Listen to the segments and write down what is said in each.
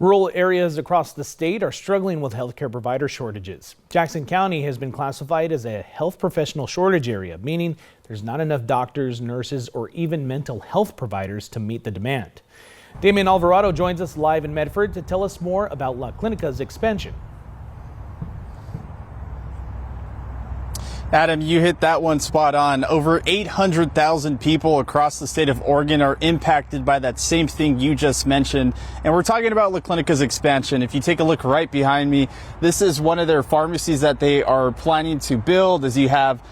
Rural areas across the state are struggling with healthcare provider shortages. Jackson County has been classified as a health professional shortage area, meaning there's not enough doctors, nurses, or even mental health providers to meet the demand. Damian Alvarado joins us live in Medford to tell us more about La Clinica's expansion. Adam, you hit that one spot on. Over 800,000 people across the state of Oregon are impacted by that same thing you just mentioned. And we're talking about La Clinica's expansion. If you take a look right behind me, this is one of their pharmacies that they are planning to build, as you have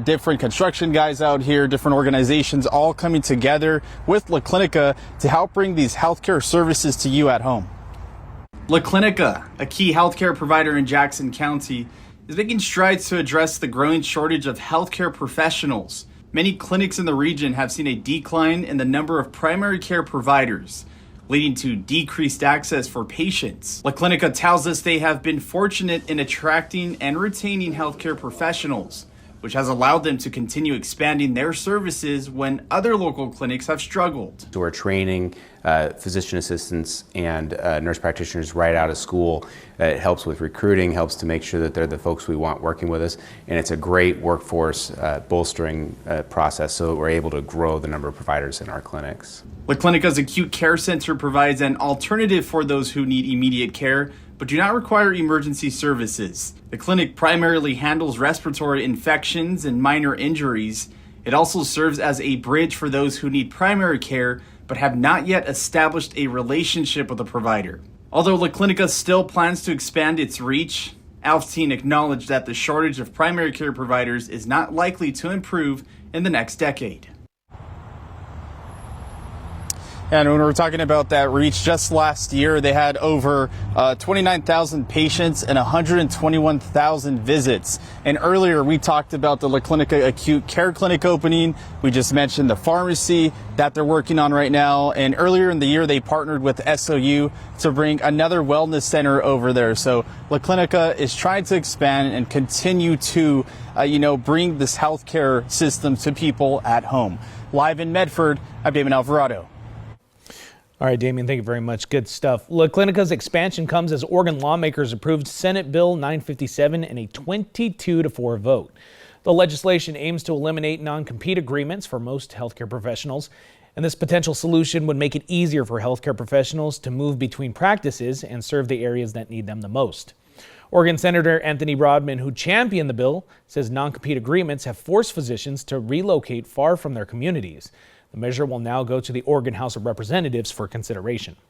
different construction guys out here, different organizations all coming together with La Clinica to help bring these healthcare services to you at home. La Clinica, a key healthcare provider in Jackson County, is making strides to address the growing shortage of healthcare professionals. Many clinics in the region have seen a decline in the number of primary care providers, leading to decreased access for patients. La Clinica tells us they have been fortunate in attracting and retaining healthcare professionals, which has allowed them to continue expanding their services when other local clinics have struggled. So we're training physician assistants and nurse practitioners right out of school. It helps with recruiting, helps to make sure that they're the folks we want working with us, and it's a great workforce bolstering process so that we're able to grow the number of providers in our clinics. La Clinica's acute care center provides an alternative for those who need immediate care but do not require emergency services. The clinic primarily handles respiratory infections and minor injuries. It also serves as a bridge for those who need primary care but have not yet established a relationship with a provider. Although La Clinica still plans to expand its reach, ALF's team acknowledged that the shortage of primary care providers is not likely to improve in the next decade. And when we're talking about that reach, just last year they had over 29,000 patients and 121,000 visits. And earlier we talked about the La Clinica acute care clinic opening. We just mentioned the pharmacy that they're working on right now. And earlier in the year they partnered with SOU to bring another wellness center over there. So La Clinica is trying to expand and continue to bring this healthcare system to people at home. Live in Medford, I'm Damian Alvarado. All right, Damian, thank you very much. Good stuff. La Clinica's expansion comes as Oregon lawmakers approved Senate Bill 957 in a 22-4 vote. The legislation aims to eliminate non-compete agreements for most healthcare professionals, and this potential solution would make it easier for healthcare professionals to move between practices and serve the areas that need them the most. Oregon Senator Anthony Rodman, who championed the bill, says non-compete agreements have forced physicians to relocate far from their communities. The measure will now go to the Oregon House of Representatives for consideration.